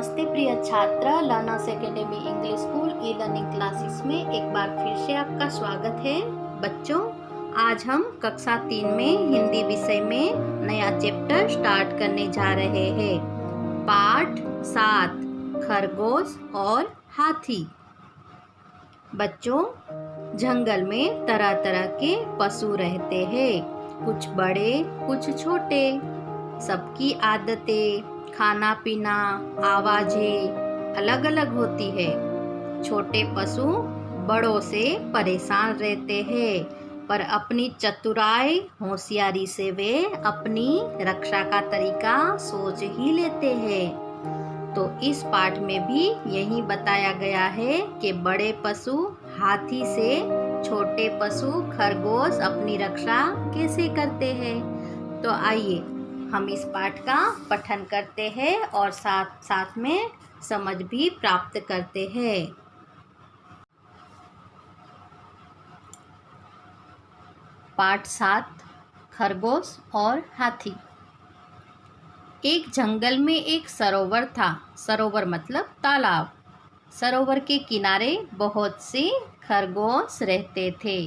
नमस्ते प्रिय छात्र, learners academy English school e learning classes में एक बार फिर से आपका स्वागत है। बच्चों, आज हम कक्षा 3 में हिंदी विषय में नया चैप्टर स्टार्ट करने जा रहे हैं। पाठ 7, खरगोश और हाथी। बच्चों, जंगल में तरह तरह के पशु रहते हैं, कुछ बड़े कुछ छोटे। सबकी आदतें, खाना पीना, आवाजें अलग अलग होती है। छोटे पशु बड़ों से परेशान रहते हैं, पर अपनी चतुराई होशियारी से वे अपनी रक्षा का तरीका सोच ही लेते हैं। तो इस पाठ में भी यही बताया गया है कि बड़े पशु हाथी से छोटे पशु खरगोश अपनी रक्षा कैसे करते हैं। तो आइए हम इस पाठ का पठन करते हैं और साथ साथ में समझ भी प्राप्त करते हैं। पाठ 7, खरगोश और हाथी। एक जंगल में एक सरोवर था। सरोवर मतलब तालाब। सरोवर के किनारे बहुत से खरगोश रहते थे।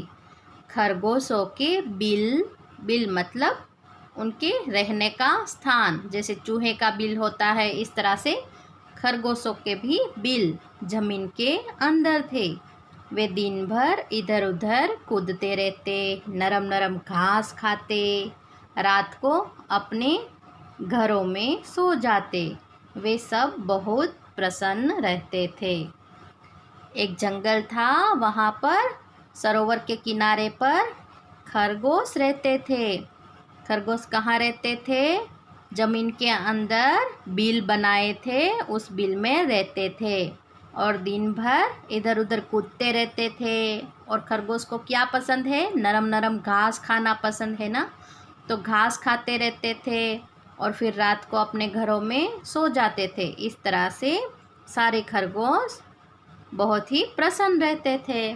खरगोशों के बिल मतलब उनके रहने का स्थान, जैसे चूहे का बिल होता है, इस तरह से खरगोशों के भी बिल जमीन के अंदर थे। वे दिन भर इधर उधर कूदते रहते, नरम नरम घास खाते, रात को अपने घरों में सो जाते। वे सब बहुत प्रसन्न रहते थे। एक जंगल था, वहाँ पर सरोवर के किनारे पर खरगोश रहते थे। खरगोश कहाँ रहते थे? जमीन के अंदर बिल बनाए थे, उस बिल में रहते थे और दिन भर इधर उधर कूदते रहते थे। और खरगोश को क्या पसंद है? नरम नरम घास खाना पसंद है ना, तो घास खाते रहते थे और फिर रात को अपने घरों में सो जाते थे। इस तरह से सारे खरगोश बहुत ही प्रसन्न रहते थे।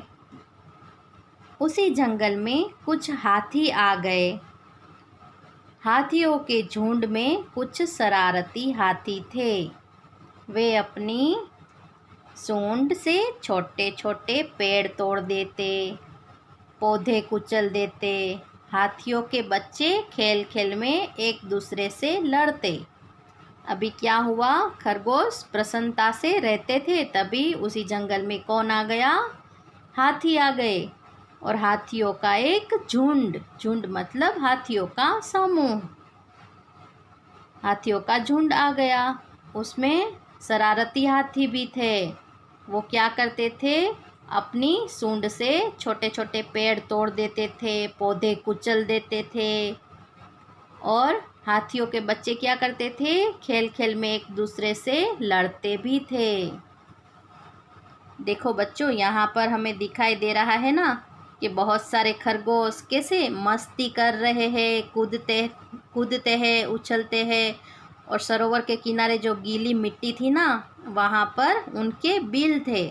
उसी जंगल में कुछ हाथी आ गए। हाथियों के झुंड में कुछ शरारती हाथी थे। वे अपनी सूंड से छोटे छोटे पेड़ तोड़ देते, पौधे कुचल देते। हाथियों के बच्चे खेल खेल में एक दूसरे से लड़ते। अभी क्या हुआ? खरगोश प्रसन्नता से रहते थे, तभी उसी जंगल में कौन आ गया? हाथी आ गए। और हाथियों का एक झुंड मतलब हाथियों का समूह, हाथियों का झुंड आ गया। उसमें शरारती हाथी भी थे। वो क्या करते थे? अपनी सूंड से छोटे छोटे पेड़ तोड़ देते थे, पौधे कुचल देते थे। और हाथियों के बच्चे क्या करते थे? खेल खेल में एक दूसरे से लड़ते भी थे। देखो बच्चों, यहाँ पर हमें दिखाई दे रहा है ना कि बहुत सारे खरगोश कैसे मस्ती कर रहे हैं, कूदते हैं, उछलते हैं। और सरोवर के किनारे जो गीली मिट्टी थी ना, वहाँ पर उनके बिल थे।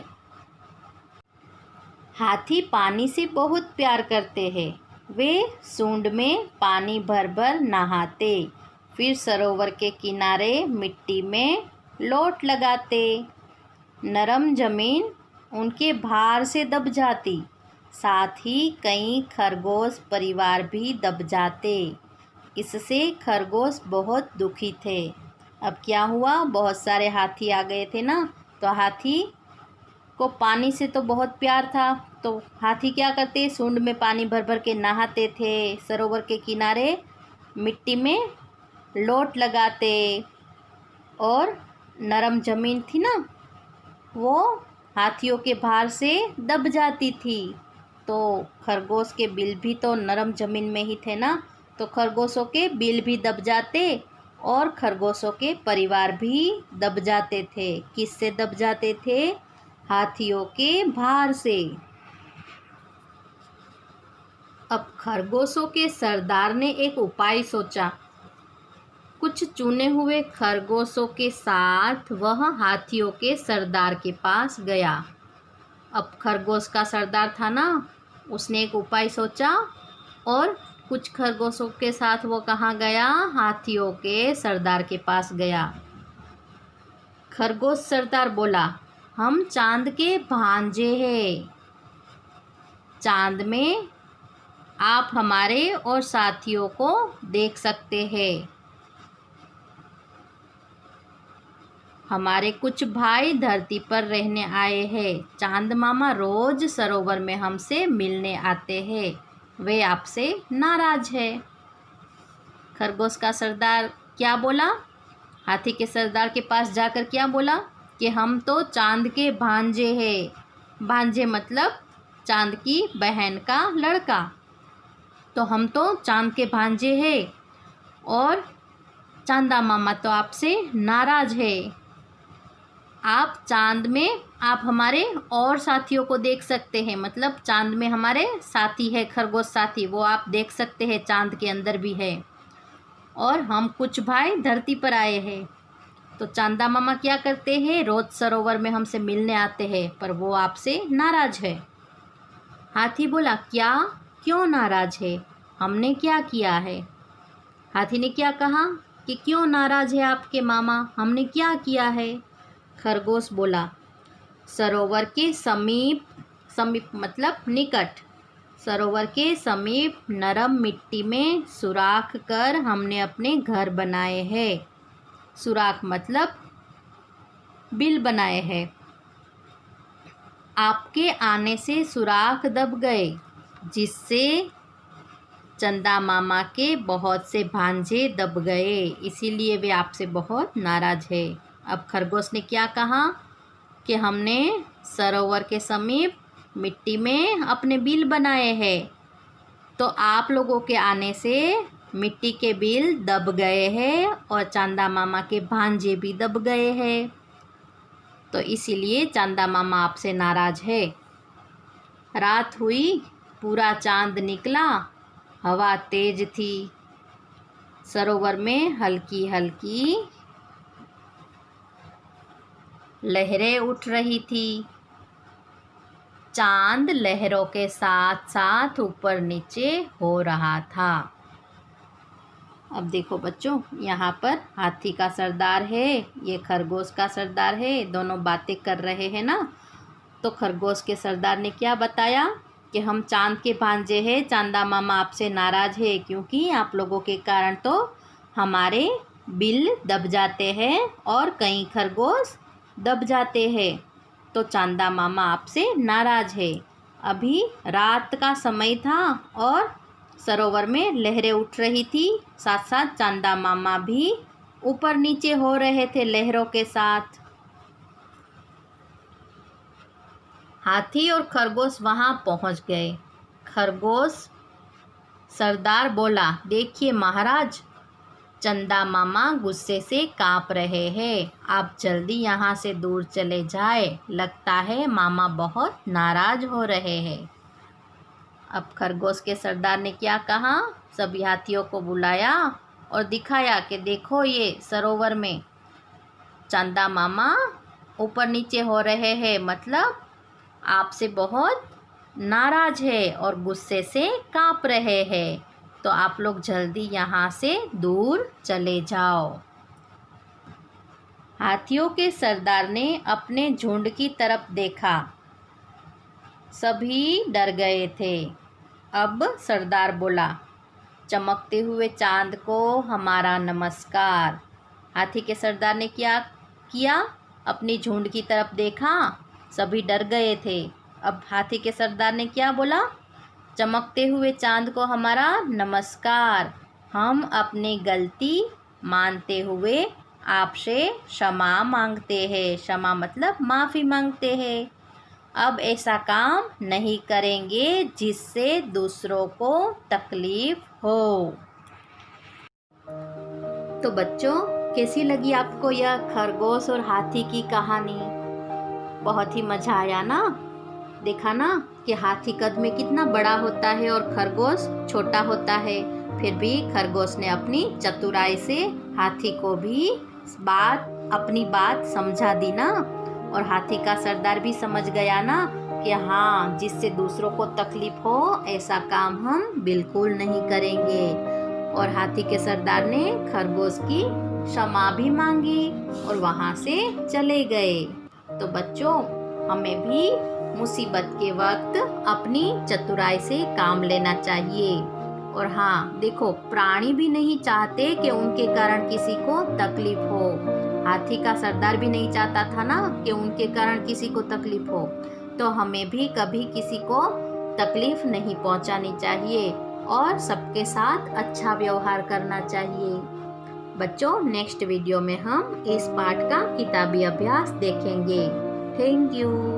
हाथी पानी से बहुत प्यार करते हैं। वे सूंड में पानी भर भर नहाते, फिर सरोवर के किनारे मिट्टी में लोट लगाते। नरम जमीन उनके भार से दब जाती, साथ ही कई खरगोश परिवार भी दब जाते। इससे खरगोश बहुत दुखी थे। अब क्या हुआ? बहुत सारे हाथी आ गए थे ना, तो हाथी को पानी से तो बहुत प्यार था, तो हाथी क्या करते? सूंड में पानी भर भर के नहाते थे, सरोवर के किनारे मिट्टी में लोट लगाते। और नरम जमीन थी ना, वो हाथियों के भार से दब जाती थी। तो खरगोश के बिल भी तो नरम जमीन में ही थे ना, तो खरगोशों के बिल भी दब जाते और खरगोशों के परिवार भी दब जाते थे। किससे दब जाते थे? हाथियों के भार से। अब खरगोशों के सरदार ने एक उपाय सोचा। कुछ चुने हुए खरगोशों के साथ वह हाथियों के सरदार के पास गया। अब खरगोश का सरदार था ना, उसने एक उपाय सोचा और कुछ खरगोशों के साथ वो कहाँ गया? हाथियों के सरदार के पास गया। खरगोश सरदार बोला, हम चांद के भांजे हैं। चांद में आप हमारे और साथियों को देख सकते हैं। हमारे कुछ भाई धरती पर रहने आए हैं। चांद मामा रोज सरोवर में हमसे मिलने आते हैं। वे आपसे नाराज है। खरगोश का सरदार क्या बोला? हाथी के सरदार के पास जाकर क्या बोला कि हम तो चांद के भांजे हैं। भांजे मतलब चांद की बहन का लड़का। तो हम तो चांद के भांजे हैं और चांदा मामा तो आपसे नाराज है। आप चांद में आप हमारे और साथियों को देख सकते हैं। मतलब चांद में हमारे साथी है, खरगोश साथी, वो आप देख सकते हैं, चांद के अंदर भी है। और हम कुछ भाई धरती पर आए हैं। तो चांदा मामा क्या करते हैं? रोज सरोवर में हमसे मिलने आते हैं, पर वो आपसे नाराज है। हाथी बोला, क्या? क्यों नाराज है? हमने क्या किया है? हाथी ने क्या कहा कि क्यों नाराज है आपके मामा? हमने क्या किया है? खरगोश बोला, सरोवर के समीप, समीप मतलब निकट, सरोवर के समीप नरम मिट्टी में सुराख कर हमने अपने घर बनाए हैं। सुराख मतलब बिल बनाए हैं। आपके आने से सुराख दब गए, जिससे चंदा मामा के बहुत से भांजे दब गए, इसीलिए वे आपसे बहुत नाराज है। अब खरगोश ने क्या कहा कि हमने सरोवर के समीप मिट्टी में अपने बिल बनाए हैं, तो आप लोगों के आने से मिट्टी के बिल दब गए हैं और चांदा मामा के भांजे भी दब गए हैं, तो इसीलिए चांदा मामा आपसे नाराज है। रात हुई, पूरा चांद निकला, हवा तेज थी, सरोवर में हल्की हल्की लहरें उठ रही थी। चांद लहरों के साथ साथ ऊपर नीचे हो रहा था। अब देखो बच्चों, यहाँ पर हाथी का सरदार है, ये खरगोश का सरदार है, दोनों बातें कर रहे हैं ना। तो खरगोश के सरदार ने क्या बताया कि हम चांद के भांजे हैं, चांदा मामा आपसे नाराज है, क्योंकि आप लोगों के कारण तो हमारे बिल दब जाते हैं और कई खरगोश दब जाते हैं, तो चांदा मामा आपसे नाराज है। अभी रात का समय था और सरोवर में लहरें उठ रही थी, साथ साथ चांदा मामा भी ऊपर नीचे हो रहे थे लहरों के साथ। हाथी और खरगोश वहाँ पहुँच गए। खरगोश सरदार बोला, देखिए महाराज, चंदा मामा गुस्से से काँप रहे हैं, आप जल्दी यहाँ से दूर चले जाए, लगता है मामा बहुत नाराज हो रहे हैं। अब खरगोश के सरदार ने क्या कहा? सभी हाथियों को बुलाया और दिखाया कि देखो, ये सरोवर में चंदा मामा ऊपर नीचे हो रहे हैं, मतलब आपसे बहुत नाराज है और गुस्से से काँप रहे हैं, तो आप लोग जल्दी यहाँ से दूर चले जाओ। हाथियों के सरदार ने अपने झुंड की तरफ देखा, सभी डर गए थे। अब सरदार बोला, चमकते हुए चांद को हमारा नमस्कार। हाथी के सरदार ने क्या किया? अपनी झुंड की तरफ देखा, सभी डर गए थे। अब हाथी के सरदार ने क्या बोला? चमकते हुए चांद को हमारा नमस्कार, हम अपनी गलती मानते हुए आपसे क्षमा मांगते हैं। क्षमा मतलब माफ़ी मांगते हैं। अब ऐसा काम नहीं करेंगे जिससे दूसरों को तकलीफ हो। तो बच्चों, कैसी लगी आपको यह खरगोश और हाथी की कहानी? बहुत ही मज़ा आया ना? देखा ना कि हाथी कद में कितना बड़ा होता है और खरगोश छोटा होता है, फिर भी खरगोश ने अपनी चतुराई से हाथी को भी अपनी बात समझा दी ना। और हाथी का सरदार भी समझ गया ना कि हाँ, जिससे दूसरों को तकलीफ हो ऐसा काम हम बिल्कुल नहीं करेंगे। और हाथी के सरदार ने खरगोश की क्षमा भी मांगी और वहाँ से चले गए। तो बच्चों, हमें भी मुसीबत के वक्त अपनी चतुराई से काम लेना चाहिए। और हाँ देखो, प्राणी भी नहीं चाहते कि उनके कारण किसी को तकलीफ हो। हाथी का सरदार भी नहीं चाहता था ना कि उनके कारण किसी को तकलीफ हो। तो हमें भी कभी किसी को तकलीफ नहीं पहुंचानी चाहिए और सबके साथ अच्छा व्यवहार करना चाहिए। बच्चों, नेक्स्ट वीडियो में हम इस पाठ का किताबी अभ्यास देखेंगे। Thank you.